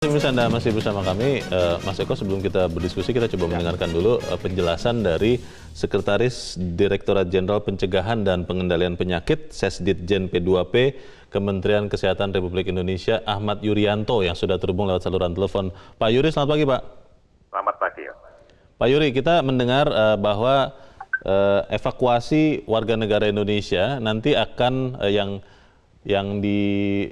Anda masih bersama kami, Mas Eko. Sebelum kita berdiskusi, kita coba mendengarkan dulu penjelasan dari Sekretaris Direktorat Jenderal Pencegahan dan Pengendalian Penyakit Sesditjen P2P Kementerian Kesehatan Republik Indonesia, Ahmad Yuryanto, yang sudah terhubung lewat saluran telepon. Pak Yuri, selamat pagi, Pak. Selamat pagi. Pak Yuri, kita mendengar bahwa evakuasi warga negara Indonesia nanti akan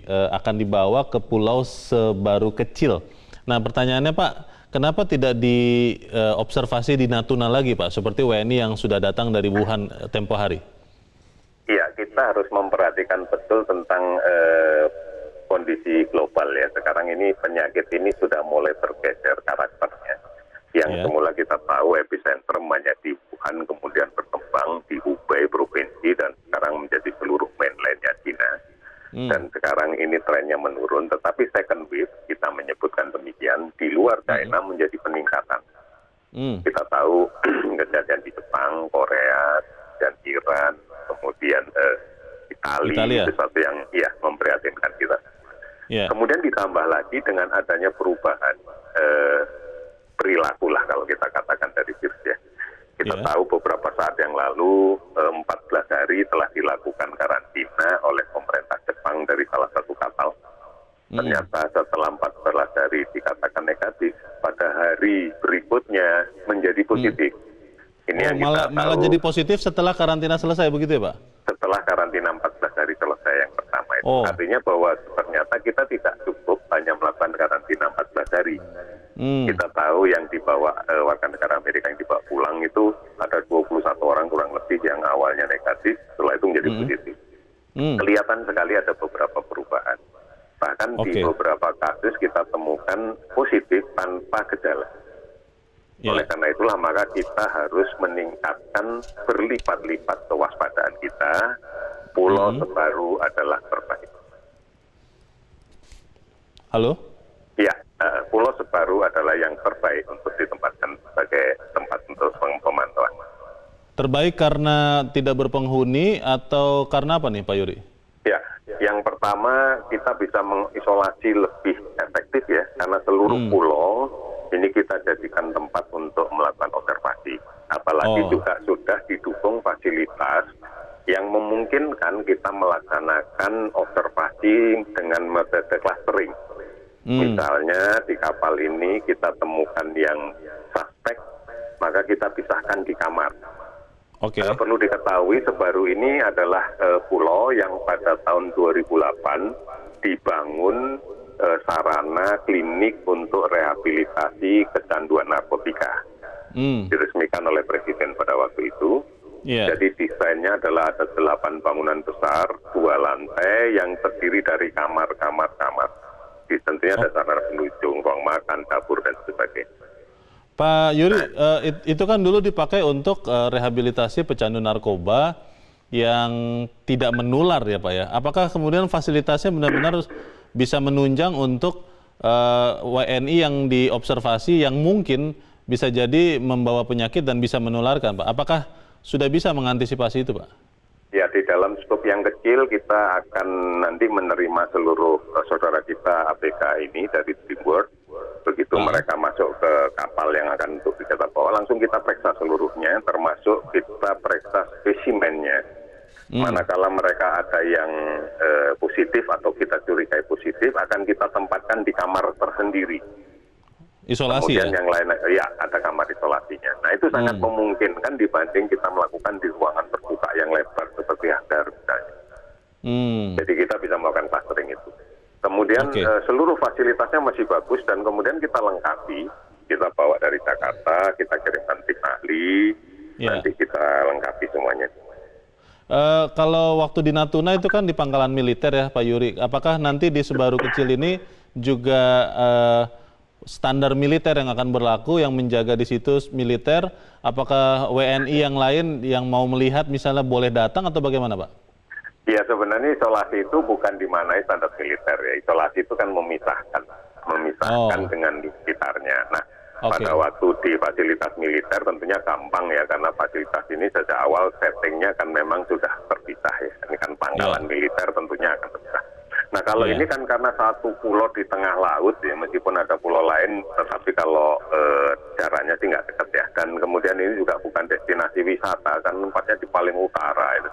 akan dibawa ke Pulau Sebaru Kecil. Nah, pertanyaannya, Pak, kenapa tidak diobservasi di Natuna lagi, Pak, seperti WNI yang sudah datang dari Wuhan tempo hari? Iya, kita harus memperhatikan betul tentang kondisi global ya. Sekarang ini penyakit ini sudah mulai bergeser karakternya. Yang semula kita tahu epicentrum hanya di Wuhan, kemudian berkembang di Hubei provinsi, dan sekarang menjadi seluruh mainlandnya China. Dan sekarang ini trennya menurun, tetapi second wave, kita menyebutkan demikian, di luar China menjadi peningkatan. Kita tahu kejadian di Jepang, Korea, dan Iran, kemudian Italia, itu satu yang memprihatinkan kita. Kemudian ditambah lagi dengan adanya perubahan perilaku lah, kalau kita katakan dari virus ya. Kita tahu beberapa saat yang lalu 14 hari telah dilakukan karantina oleh pemerintah Jepang dari salah satu kapal. Ternyata setelah 14 hari dikatakan negatif, pada hari berikutnya menjadi positif. Ini yang kita malah tahu, jadi positif setelah karantina selesai, begitu ya, Pak? setelah karantina 14 hari selesai yang pertama itu. Artinya bahwa ternyata kita tidak cukup hanya melakukan karantina 14 hari. Kita tahu yang dibawa warga negara Amerika yang dibawa pulang itu ada 21 orang kurang lebih yang awalnya negatif, setelah itu menjadi positif. Kelihatan sekali ada beberapa perubahan. Bahkan di beberapa kasus kita temukan positif tanpa gejala. Oleh karena itulah maka kita harus meningkatkan berlipat-lipat kewaspadaan kita. Pulau Sebaru adalah terbaik. Halo? Ya, Pulau Sebaru adalah yang terbaik untuk ditempatkan sebagai tempat untuk pemantauan. Terbaik karena tidak berpenghuni atau karena apa nih, Pak Yuri? Ya, yang pertama kita bisa mengisolasi lebih efektif ya, karena seluruh pulau ini kita jadikan tempat untuk melakukan observasi. Apalagi juga sudah didukung fasilitas yang memungkinkan kita melaksanakan observasi dengan metode clustering. Misalnya di kapal ini kita temukan yang suspek, maka kita pisahkan di kamar. Perlu diketahui Sebaru ini adalah pulau yang pada tahun 2008 dibangun sarana klinik untuk rehabilitasi kecanduan narkotika. Diresmikan oleh Presiden pada waktu itu. Jadi desainnya adalah ada 8 bangunan besar, 2 lantai yang terdiri dari kamar-kamar. Tentunya ada sarana penunjang, ruang makan, dapur, dan sebagainya. Pak Yuri, itu kan dulu dipakai untuk rehabilitasi pecandu narkoba yang tidak menular ya, Pak ya. Apakah kemudian fasilitasnya benar-benar bisa menunjang untuk WNI yang diobservasi yang mungkin bisa jadi membawa penyakit dan bisa menularkan, Pak? Apakah sudah bisa mengantisipasi itu, Pak? Ya, di dalam skop yang kecil kita akan nanti menerima seluruh saudara kita ABK ini dari Dreamworld. Begitu mereka masuk ke kapal yang akan untuk kita bawa, langsung kita periksa seluruhnya, termasuk kita periksa spesimennya. Manakala mereka ada yang positif atau kita curigai positif, akan kita tempatkan di kamar tersendiri. Isolasi. Kemudian yang lain, ya ada kamar isolasinya. Nah itu sangat memungkinkan dibanding kita melakukan di ruangan terbuka yang lebar seperti hadar misalnya. Jadi kita bisa melakukan clustering itu. Kemudian seluruh fasilitasnya masih bagus, dan kemudian kita lengkapi, kita bawa dari Jakarta, kita kirimkan tim ahli, nanti kita lengkapi semuanya. Kalau waktu di Natuna itu kan di pangkalan militer ya, Pak Yuri. Apakah nanti di Sebaru Kecil ini juga standar militer yang akan berlaku, yang menjaga di situ militer? Apakah WNI yang lain yang mau melihat misalnya boleh datang atau bagaimana, Pak? Ya, sebenarnya isolasi itu bukan dimanai standar militer ya. Isolasi itu kan memisahkan dengan di sekitarnya. Nah, pada waktu di fasilitas militer tentunya gampang ya, karena fasilitas ini sejak awal settingnya kan memang sudah terpisah ya. Ini kan pangkalan militer tentunya akan terpisah. Nah kalau Iya. ini kan karena satu pulau di tengah laut ya, meskipun ada pulau lain, tetapi kalau jaraknya sih nggak dekat ya. Dan kemudian ini juga bukan destinasi wisata, kan tempatnya di paling utara itu.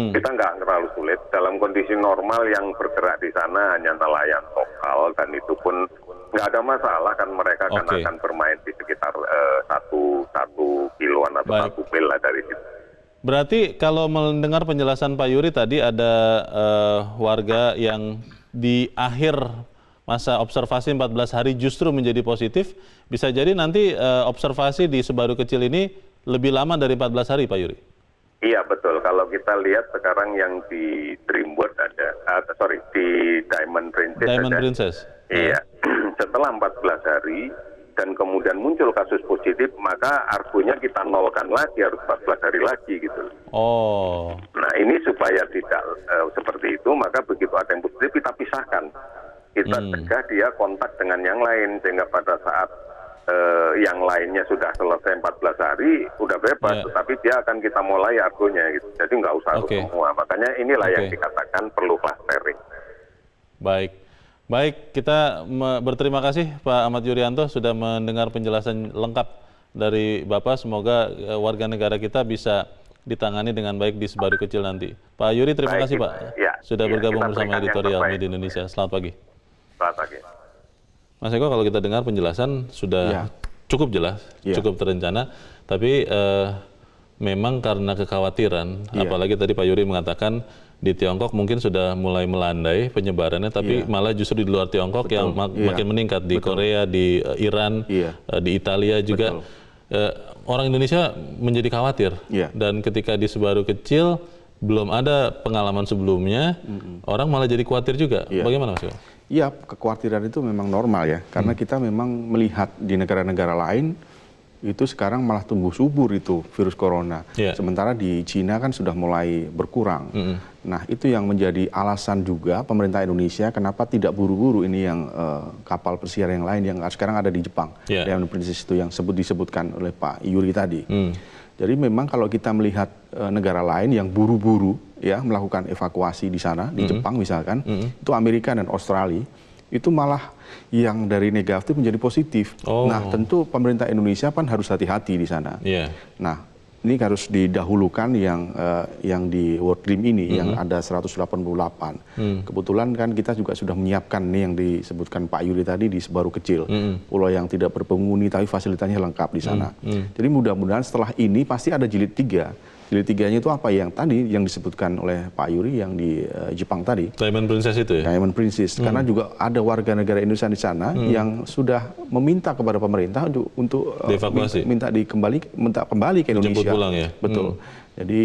Kita nggak terlalu sulit. Dalam kondisi normal yang bergerak di sana hanya nelayan lokal, dan itu pun nggak ada masalah kan, mereka kan Oke. akan bermain di sekitar satu kiloan atau Baik. 1 mil lah dari situ. Berarti kalau mendengar penjelasan Pak Yuri tadi ada warga yang di akhir masa observasi 14 hari justru menjadi positif, bisa jadi nanti observasi di Sebaru Kecil ini lebih lama dari 14 hari, Pak Yuri? Iya betul, kalau kita lihat sekarang yang di Dreamworld di Diamond Princess Diamond ada. Princess. Iya, setelah 14 hari dan kemudian muncul kasus positif, maka argonya kita nolkan lagi, harus 14 hari lagi gitu. Oh, Nah ini supaya tidak seperti itu, maka begitu ada yang positif kita pisahkan. Kita cegah dia kontak dengan yang lain, sehingga pada saat yang lainnya sudah selesai 14 hari, udah bebas, Yeah. tetapi dia akan kita mulai argonya gitu. Jadi nggak usah harus Oke. semua. Makanya inilah yang Oke. dikatakan perlu clustering. baik. Baik, kita berterima kasih Pak Ahmad Yuryanto sudah mendengar penjelasan lengkap dari Bapak. Semoga warga negara kita bisa ditangani dengan baik di Sebaru Kecil nanti. Pak Yuri, terima Baik, kasih Pak ya, sudah ya, bergabung kita bersama berikan yang editorial terbaik. Media Indonesia. Selamat pagi. Selamat pagi. Mas Eko, kalau kita dengar penjelasan sudah Ya. cukup jelas, Ya. cukup terencana, tapi memang karena kekhawatiran, Ya. apalagi tadi Pak Yuri mengatakan di Tiongkok mungkin sudah mulai melandai penyebarannya, tapi malah justru di luar Tiongkok yang Iya. makin meningkat, di Korea, di Iran, Iya. di Italia juga. Orang Indonesia menjadi khawatir, Iya. dan ketika di Sebaru Kecil belum ada pengalaman sebelumnya, orang malah jadi khawatir juga. Iya. Bagaimana Mas Eko? Iya, kekhawatiran itu memang normal ya, karena kita memang melihat di negara-negara lain itu sekarang malah tumbuh subur itu virus corona. Iya. Sementara di Cina kan sudah mulai berkurang. Nah, itu yang menjadi alasan juga pemerintah Indonesia kenapa tidak buru-buru ini yang kapal pesiar yang lain yang sekarang ada di Jepang. Iya. Diamond Princess itu yang disebutkan oleh Pak Yuri tadi. Jadi memang kalau kita melihat negara lain yang buru-buru ya melakukan evakuasi di sana, di Jepang misalkan, itu Amerika dan Australia, itu malah yang dari negatif menjadi positif. Oh. Nah, tentu pemerintah Indonesia kan harus hati-hati di sana. Iya. Nah, ini harus didahulukan yang di World Dream ini yang ada 188. Kebetulan kan kita juga sudah menyiapkan nih yang disebutkan Pak Yuri tadi di Sebaru Kecil. Pulau yang tidak berpenghuni tapi fasilitasnya lengkap di sana. Jadi mudah-mudahan setelah ini pasti ada jilid 3. Jilid 3-nya itu apa yang tadi yang disebutkan oleh Pak Yuri yang di Jepang tadi. Diamond Princess itu ya? Diamond Princess, karena juga ada warga negara Indonesia di sana yang sudah meminta kepada pemerintah untuk Dievakuasi. minta kembali ke Indonesia. Dijemput pulang ya? Betul. Jadi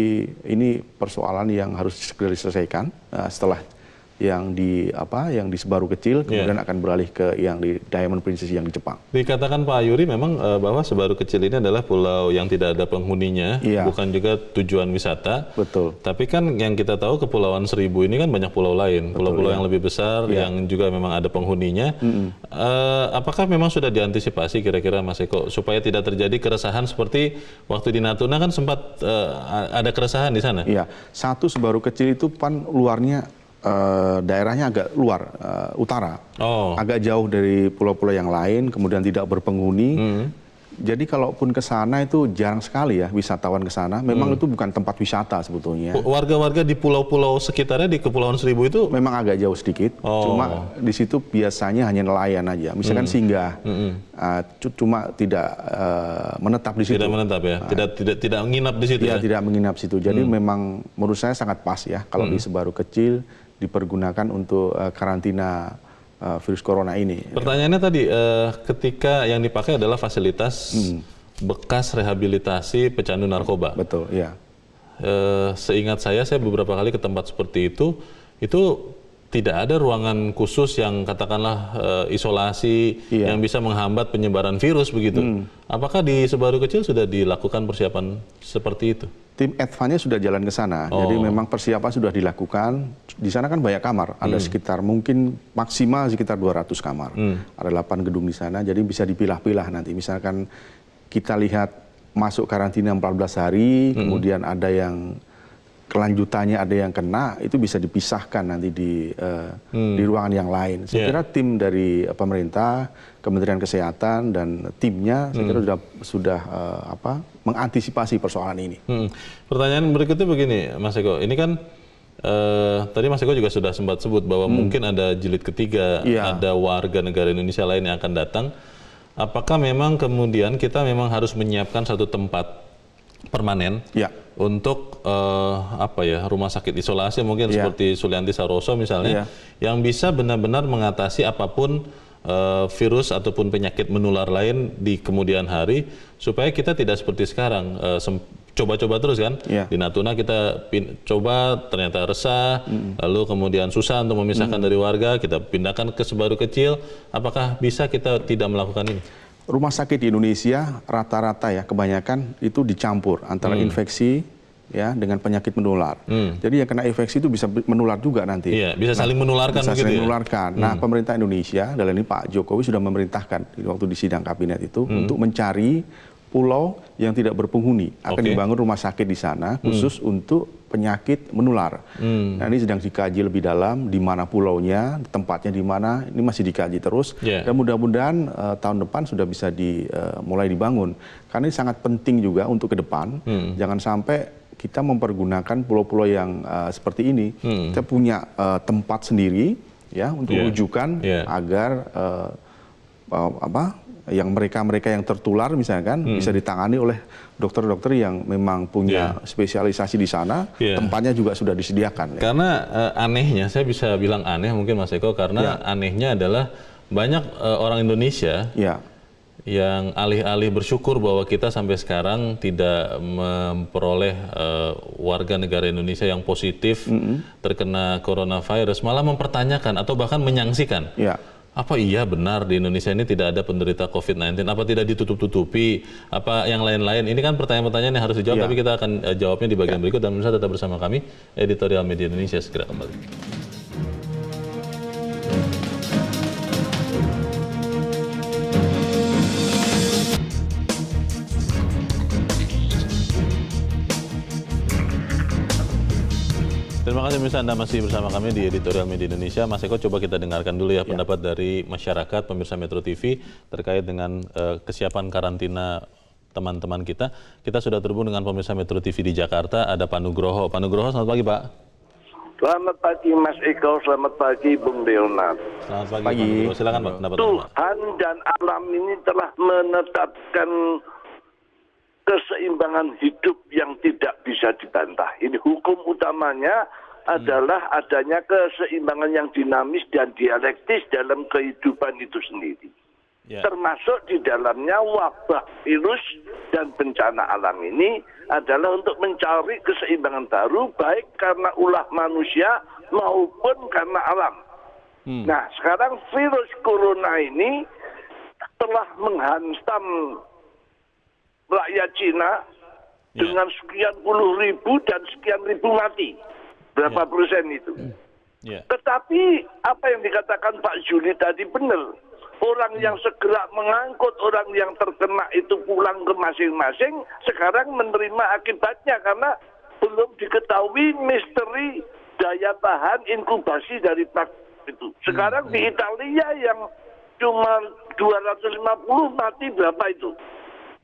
ini persoalan yang harus segera diselesaikan setelah yang di Sebaru Kecil, kemudian akan beralih ke yang di Diamond Princess yang di Jepang. Dikatakan Pak Yuri memang bahwa Sebaru Kecil ini adalah pulau yang tidak ada penghuninya, Iya. bukan juga tujuan wisata. Betul. Tapi kan yang kita tahu Kepulauan Seribu ini kan banyak pulau lain, pulau-pulau yang lebih besar yang juga memang ada penghuninya. Apakah memang sudah diantisipasi kira-kira Mas Eko supaya tidak terjadi keresahan seperti waktu di Natuna kan sempat ada keresahan di sana? Iya, satu Sebaru Kecil itu kan luarnya daerahnya agak luar, utara. Oh. Agak jauh dari pulau-pulau yang lain, kemudian tidak berpenghuni. Jadi kalaupun ke sana itu jarang sekali ya wisatawan ke sana. Memang itu bukan tempat wisata sebetulnya. Warga-warga di pulau-pulau sekitarnya di Kepulauan Seribu itu Memang agak jauh sedikit. Oh. Cuma di situ biasanya hanya nelayan aja. Misalkan singgah, cuma tidak menetap di situ. tidak menetap ya, tidak nginap di situ Ya, ya. tidak menginap situ. Jadi memang menurut saya sangat pas ya kalau di Sebaru Kecil dipergunakan untuk karantina virus corona ini. Pertanyaannya tadi, ketika yang dipakai adalah fasilitas bekas rehabilitasi pecandu narkoba. Betul, ya. Seingat saya beberapa kali ke tempat seperti itu tidak ada ruangan khusus yang katakanlah isolasi Iya. yang bisa menghambat penyebaran virus begitu. Apakah di Sebaru Kecil sudah dilakukan persiapan seperti itu? Tim Advance-nya sudah jalan ke sana. Jadi memang persiapan sudah dilakukan. Di sana kan banyak kamar. Ada sekitar mungkin maksimal sekitar 200 kamar. Ada 8 gedung di sana. Jadi bisa dipilah-pilah nanti. Misalkan kita lihat masuk karantina 14 hari, kemudian ada yang kelanjutannya ada yang kena, itu bisa dipisahkan nanti di ruangan yang lain. Saya kira tim dari pemerintah, Kementerian Kesehatan dan timnya, saya kira sudah mengantisipasi persoalan ini. Pertanyaan berikutnya begini, Mas Eko, ini kan tadi Mas Eko juga sudah sempat sebut bahwa mungkin ada jilid ketiga, ada warga negara Indonesia lain yang akan datang. Apakah memang kemudian kita memang harus menyiapkan satu tempat permanen untuk rumah sakit isolasi mungkin seperti Sulianti Saroso misalnya, yang bisa benar-benar mengatasi apapun virus ataupun penyakit menular lain di kemudian hari, supaya kita tidak seperti sekarang coba-coba terus kan. Di Natuna kita coba ternyata resah, lalu kemudian susah untuk memisahkan dari warga, kita pindahkan ke Sebaru Kecil. Apakah bisa kita tidak melakukan ini? Rumah sakit di Indonesia rata-rata ya kebanyakan itu dicampur antara infeksi dengan penyakit menular. Jadi yang kena infeksi itu bisa menular juga nanti. Bisa saling menularkan. Bisa saling menularkan. Nah, pemerintah Indonesia, dalam ini Pak Jokowi sudah memerintahkan waktu di sidang kabinet itu untuk mencari pulau yang tidak berpenghuni. Akan dibangun rumah sakit di sana khusus untuk penyakit menular. Nah, ini sedang dikaji lebih dalam di mana pulaunya, tempatnya di mana, ini masih dikaji terus. Dan mudah-mudahan tahun depan sudah bisa mulai dibangun. Karena ini sangat penting juga untuk ke depan. Jangan sampai kita mempergunakan pulau-pulau yang seperti ini. Kita punya tempat sendiri ya untuk rujukan agar yang mereka yang tertular misalkan bisa ditangani oleh dokter-dokter yang memang punya spesialisasi di sana, tempatnya juga sudah disediakan. Karena anehnya, saya bisa bilang aneh mungkin Mas Eko, karena anehnya adalah banyak orang Indonesia yang alih-alih bersyukur bahwa kita sampai sekarang tidak memperoleh warga negara Indonesia yang positif terkena coronavirus, malah mempertanyakan atau bahkan menyaksikan. Apa iya benar di Indonesia ini tidak ada penderita COVID-19? Apa tidak ditutup-tutupi? Apa yang lain-lain? Ini kan pertanyaan-pertanyaan yang harus dijawab, tapi kita akan jawabnya di bagian berikut. Dan pemirsa tetap bersama kami, Editorial Media Indonesia segera kembali. Terima kasih pemirsa, Anda masih bersama kami di Editorial Media Indonesia. Mas Eko, coba kita dengarkan dulu ya pendapat dari masyarakat, pemirsa Metro TV terkait dengan kesiapan karantina teman-teman kita. Kita sudah terhubung dengan pemirsa Metro TV di Jakarta, ada Pak Nugroho. Pak Nugroho, selamat pagi Pak. Selamat pagi Mas Eko, selamat pagi Bung Leonard. Selamat pagi Pak Nugroho, silakan Pak pendapat Anda. Tuhan dan alam ini telah menetapkan keseimbangan hidup yang tidak bisa dibantah. Ini hukum utamanya adalah adanya keseimbangan yang dinamis dan dialektis dalam kehidupan itu sendiri. Termasuk di dalamnya wabah virus dan bencana alam ini adalah untuk mencari keseimbangan baru baik karena ulah manusia maupun karena alam. Nah, sekarang virus corona ini telah menghantam rakyat Cina dengan sekian puluh ribu dan sekian ribu mati. Berapa persen itu? Tetapi apa yang dikatakan Pak Juli tadi benar. Orang yang segera mengangkut orang yang terkena itu pulang ke masing-masing, sekarang menerima akibatnya karena belum diketahui misteri daya tahan inkubasi dari vaksin itu. Sekarang di Italia yang cuma 250 mati berapa itu?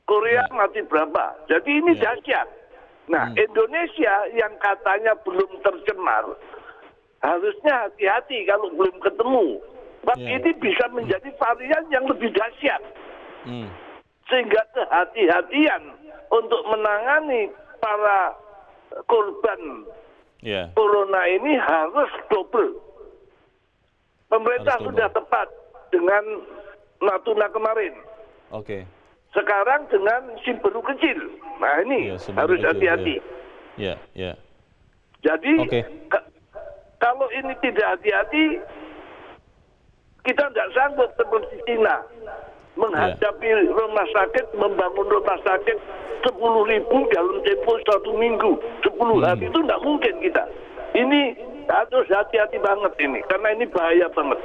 Korea mati berapa? Jadi ini dahsyat. Nah, Indonesia yang katanya belum tercemar, harusnya hati-hati kalau belum ketemu. Sebab ini bisa menjadi varian yang lebih dahsyat. Sehingga kehati-hatian untuk menangani para korban corona ini harus double. Pemerintah sudah tepat dengan Natuna kemarin. Sekarang dengan Sebaru Kecil. Nah ini harus hati-hati. Jadi kalau ini tidak hati-hati, kita tidak sanggup seperti China menghadapi rumah sakit, membangun rumah sakit 10.000 dalam tempo 1 minggu, 10 hari itu tidak mungkin kita. Ini harus hati-hati banget ini, karena ini bahaya banget.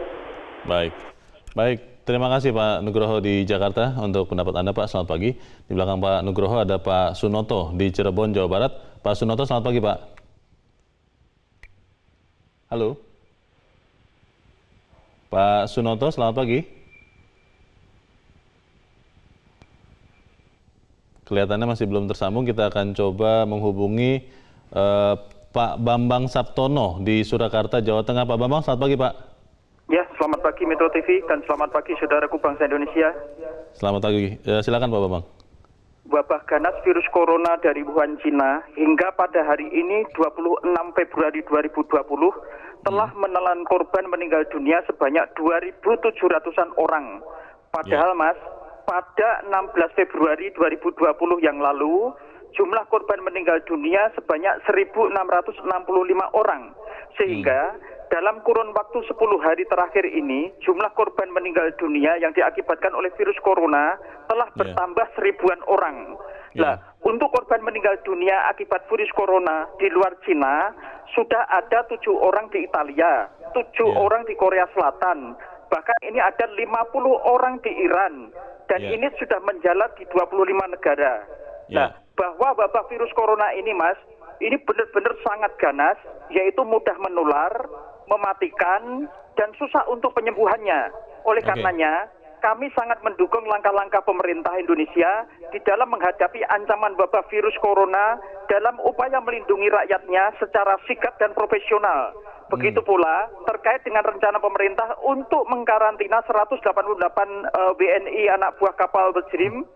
Baik. Terima kasih Pak Nugroho di Jakarta untuk pendapat Anda Pak. Selamat pagi. Di belakang Pak Nugroho ada Pak Sunoto di Cirebon, Jawa Barat. Pak Sunoto, selamat pagi Pak. Halo. Pak Sunoto, selamat pagi. Kelihatannya masih belum tersambung, kita akan coba menghubungi Pak Bambang Saptono di Surakarta, Jawa Tengah. Pak Bambang, selamat pagi Pak. Ya, selamat pagi Metro TV dan selamat pagi saudaraku bangsa Indonesia. Selamat pagi, silakan Pak Bambang. Wabah ganas virus corona dari Wuhan, Cina hingga pada hari ini 26 Februari 2020 telah menelan korban meninggal dunia sebanyak 2.700-an orang. Padahal Mas, pada 16 Februari 2020 yang lalu, jumlah korban meninggal dunia sebanyak 1.665 orang. Sehingga dalam kurun waktu 10 hari terakhir ini, jumlah korban meninggal dunia yang diakibatkan oleh virus corona telah bertambah seribuan orang. Nah, untuk korban meninggal dunia akibat virus corona di luar Cina, sudah ada 7 orang di Italia, 7 orang di Korea Selatan, bahkan ini ada 50 orang di Iran, dan ini sudah menjalar di 25 negara. Nah, bahwa wabah virus corona ini, Mas, ini benar-benar sangat ganas, yaitu mudah menular, mematikan, dan susah untuk penyembuhannya. Oleh karenanya, kami sangat mendukung langkah-langkah pemerintah Indonesia di dalam menghadapi ancaman wabah virus corona dalam upaya melindungi rakyatnya secara sigap dan profesional. Begitu pula terkait dengan rencana pemerintah untuk mengkarantina 188 WNI anak buah kapal Dream.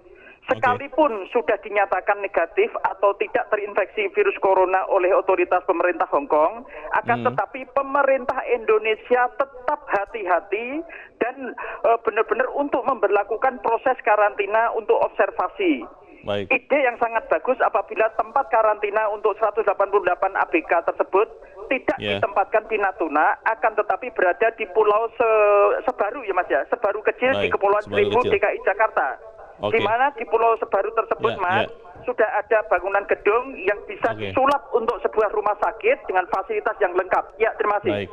Sekalipun sudah dinyatakan negatif atau tidak terinfeksi virus corona oleh otoritas pemerintah Hong Kong, akan tetapi pemerintah Indonesia tetap hati-hati dan benar-benar untuk memberlakukan proses karantina untuk observasi. Baik. Ide yang sangat bagus apabila tempat karantina untuk 188 ABK tersebut tidak ditempatkan di Natuna, akan tetapi berada di Pulau Sebaru ya Mas ya, Sebaru kecil di Kepulauan Seribu, DKI Jakarta. Di mana di Pulau Sebaru tersebut, Mas, sudah ada bangunan gedung yang bisa disulap untuk sebuah rumah sakit dengan fasilitas yang lengkap. Ya, terima kasih. Baik.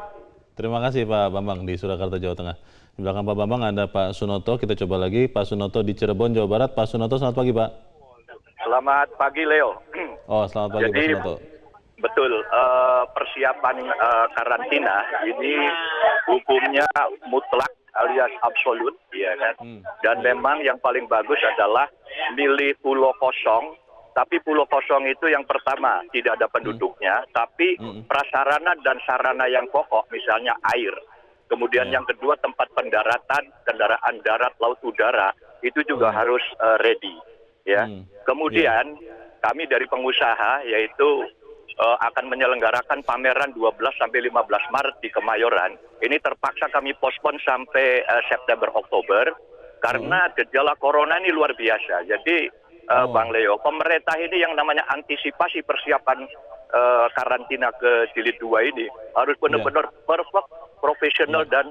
Terima kasih Pak Bambang di Surakarta, Jawa Tengah. Di belakang Pak Bambang ada Pak Sunoto. Kita coba lagi Pak Sunoto di Cirebon, Jawa Barat. Pak Sunoto, selamat pagi Pak. Selamat pagi Leo. Oh, selamat pagi Pak Sunoto. Betul, persiapan karantina ini hukumnya mutlak alias absolut, ya kan. Dan memang yang paling bagus adalah milih pulau kosong. Tapi pulau kosong itu yang pertama tidak ada penduduknya, tapi prasarana dan sarana yang pokok, misalnya air. Kemudian yang kedua tempat pendaratan, kendaraan darat, laut, udara itu juga harus ready. Ya. Kemudian kami dari pengusaha yaitu akan menyelenggarakan pameran 12 sampai 15 Maret di Kemayoran. Ini terpaksa kami pospon sampai September Oktober karena gejala corona ini luar biasa. Jadi Bang Leo, pemerintah ini yang namanya antisipasi persiapan karantina ke jilid 2 ini harus benar-benar perfect, profesional dan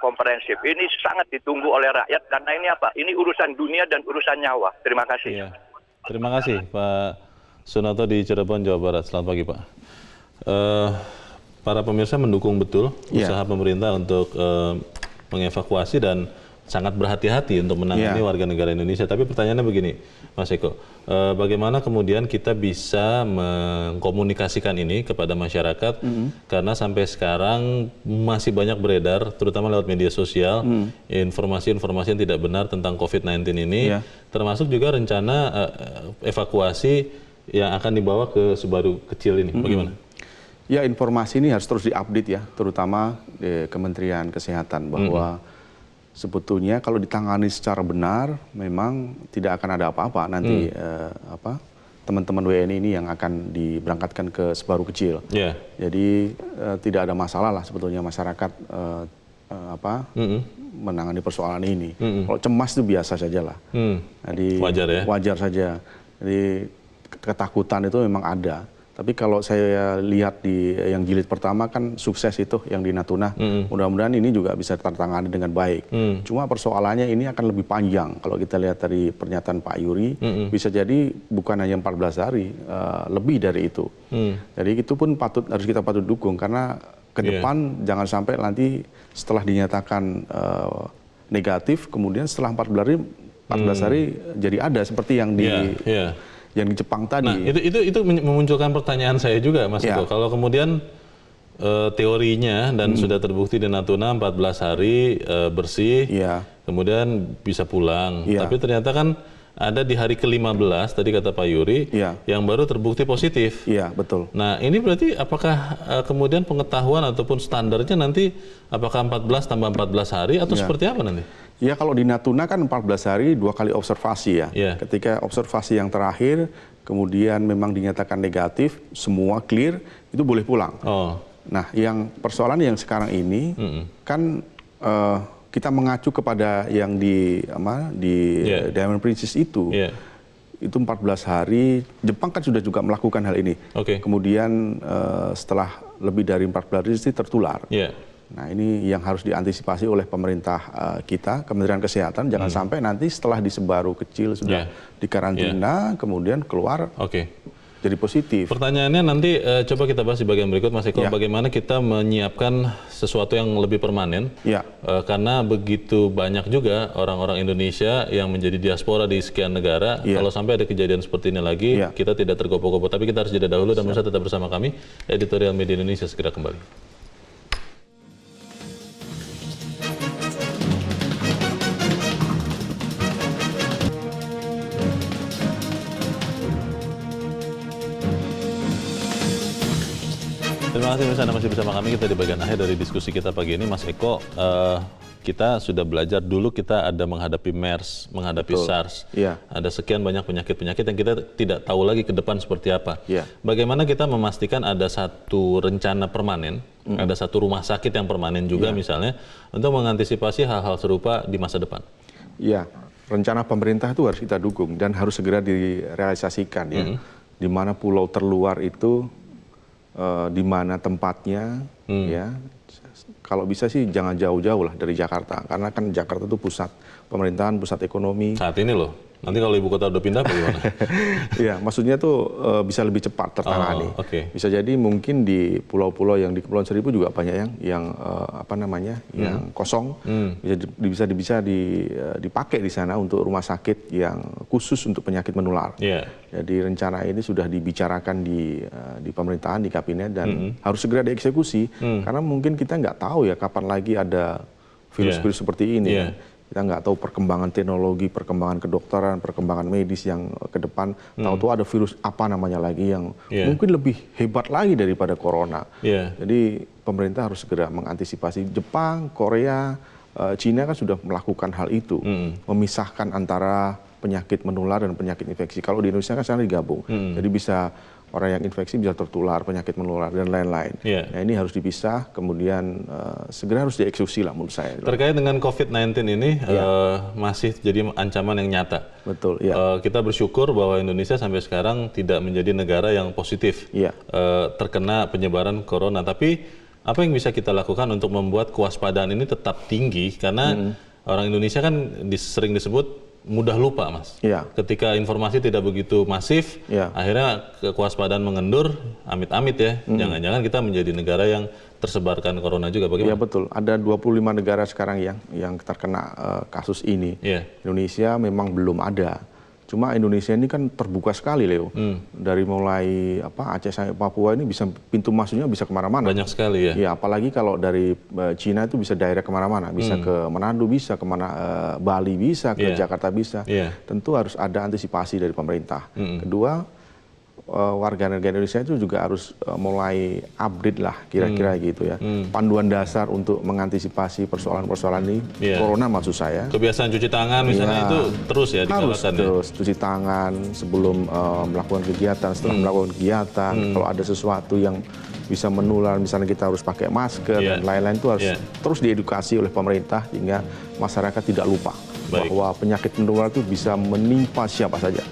komprehensif. Ini sangat ditunggu oleh rakyat karena ini apa? Ini urusan dunia dan urusan nyawa. Terima kasih. Terima kasih Pak Sunoto di Cirebon, Jawa Barat. Selamat pagi Pak. Para pemirsa mendukung betul usaha pemerintah untuk mengevakuasi dan sangat berhati-hati untuk menangani warga negara Indonesia. Tapi pertanyaannya begini, Mas Eko, bagaimana kemudian kita bisa mengkomunikasikan ini kepada masyarakat karena sampai sekarang masih banyak beredar, terutama lewat media sosial, informasi-informasi yang tidak benar tentang COVID-19 ini, termasuk juga rencana evakuasi yang akan dibawa ke Sebaru kecil ini. Bagaimana? Ya, informasi ini harus terus diupdate ya, terutama di Kementerian Kesehatan, bahwa sebetulnya kalau ditangani secara benar memang tidak akan ada apa-apa nanti teman-teman WNI ini yang akan diberangkatkan ke Sebaru kecil. Jadi tidak ada masalah lah sebetulnya masyarakat menangani persoalan ini. Kalau cemas itu biasa saja lah. Jadi wajar saja. Jadi ketakutan itu memang ada. Tapi kalau saya lihat di yang jilid pertama kan sukses itu yang di Natuna. Mudah-mudahan ini juga bisa tertangani dengan baik. Cuma persoalannya ini akan lebih panjang. Kalau kita lihat dari pernyataan Pak Yuri, bisa jadi bukan hanya 14 hari, lebih dari itu. Jadi itu pun harus kita patut dukung karena ke depan jangan sampai nanti setelah dinyatakan negatif, kemudian setelah 14 hari jadi ada seperti yang di yang di Jepang tadi. Nah, itu memunculkan pertanyaan saya juga, Mas Eko. Kalau kemudian teorinya dan sudah terbukti di Natuna 14 hari bersih, kemudian bisa pulang. Tapi ternyata kan ada di hari ke-15 tadi kata Pak Yuri yang baru terbukti positif. Iya, betul. Nah, ini berarti apakah kemudian pengetahuan ataupun standarnya nanti apakah 14 tambah 14 hari atau seperti apa nanti? Ya, kalau di Natuna kan 14 hari 2 kali observasi ya. Ketika observasi yang terakhir kemudian memang dinyatakan negatif, semua clear, itu boleh pulang. Nah, yang persoalan yang sekarang ini kan kita mengacu kepada yang di Diamond Princess itu. Itu 14 hari, Jepang kan sudah juga melakukan hal ini. Kemudian setelah lebih dari 14 hari tertular. Nah, ini yang harus diantisipasi oleh pemerintah kita, Kementerian Kesehatan, jangan sampai nanti setelah di Sebaru kecil sudah dikarantina, kemudian keluar jadi positif. Pertanyaannya nanti coba kita bahas di bagian berikut, Mas Eko, bagaimana kita menyiapkan sesuatu yang lebih permanen, karena begitu banyak juga orang-orang Indonesia yang menjadi diaspora di sekian negara, kalau sampai ada kejadian seperti ini lagi, kita tidak tergopoh-gopoh, tapi kita harus jeda dahulu dan tetap bersama kami, Editorial Media Indonesia segera kembali. Terima kasih Anda masih bersama kami, kita di bagian akhir dari diskusi kita pagi ini. Mas Eko, kita sudah belajar dulu, kita ada menghadapi MERS, menghadapi SARS. Ada sekian banyak penyakit-penyakit yang kita tidak tahu lagi ke depan seperti apa. Bagaimana kita memastikan ada satu rencana permanen, ada satu rumah sakit yang permanen juga misalnya, untuk mengantisipasi hal-hal serupa di masa depan? Ya, rencana pemerintah itu harus kita dukung dan harus segera direalisasikan ya. Di mana pulau terluar itu, di mana tempatnya, ya kalau bisa sih jangan jauh-jauh lah dari Jakarta, karena kan Jakarta itu pusat pemerintahan, pusat ekonomi. Saat ini loh, nanti kalau ibu kota udah pindah bagaimana? Ya, maksudnya tuh bisa lebih cepat tertangani. Bisa jadi mungkin di pulau-pulau yang di Kepulauan Seribu juga banyak yang yang kosong, bisa dipakai di sana untuk rumah sakit yang khusus untuk penyakit menular. Jadi rencana ini sudah dibicarakan di pemerintahan, di kabinet, dan harus segera dieksekusi, karena mungkin kita nggak tahu ya kapan lagi ada virus-virus seperti ini. Kita nggak tahu perkembangan teknologi, perkembangan kedokteran, perkembangan medis yang ke depan. Tahu-tahu ada virus apa namanya lagi yang mungkin lebih hebat lagi daripada corona. Jadi pemerintah harus segera mengantisipasi. Jepang, Korea, Cina kan sudah melakukan hal itu, memisahkan antara penyakit menular dan penyakit infeksi. Kalau di Indonesia kan sekarang digabung, jadi bisa orang yang infeksi bisa tertular, penyakit menular, dan lain-lain. Nah, ini harus dipisah, kemudian segera harus dieksekusi lah menurut saya. Terkait dengan COVID-19 ini, masih jadi ancaman yang nyata. Betul, kita bersyukur bahwa Indonesia sampai sekarang tidak menjadi negara yang positif terkena penyebaran corona. Tapi apa yang bisa kita lakukan untuk membuat kewaspadaan ini tetap tinggi? Karena orang Indonesia kan sering disebut mudah lupa, Mas. Ketika informasi tidak begitu masif, akhirnya kewaspadaan mengendur, amit-amit ya. Jangan-jangan kita menjadi negara yang tersebarkan corona juga. Bagaimana? Iya, betul. Ada 25 negara sekarang yang terkena kasus ini. Indonesia memang belum ada. Cuma Indonesia ini kan terbuka sekali, Leo. Dari mulai Aceh sampai Papua ini bisa, pintu masuknya bisa kemana-mana. Banyak sekali ya. Ya, apalagi kalau dari Cina itu bisa direct kemana-mana. Bisa ke Manado, bisa ke Bali, bisa ke Jakarta, bisa. Tentu harus ada antisipasi dari pemerintah. Kedua, warga negara Indonesia itu juga harus mulai update lah kira-kira gitu ya. Panduan dasar untuk mengantisipasi persoalan-persoalan ini, corona maksud saya. Kebiasaan cuci tangan misalnya itu terus ya harus terus cuci tangan sebelum melakukan kegiatan, setelah melakukan kegiatan. Kalau ada sesuatu yang bisa menular, misalnya kita harus pakai masker dan lain-lain, itu harus terus diedukasi oleh pemerintah hingga masyarakat tidak lupa bahwa penyakit menular itu bisa menimpa siapa saja.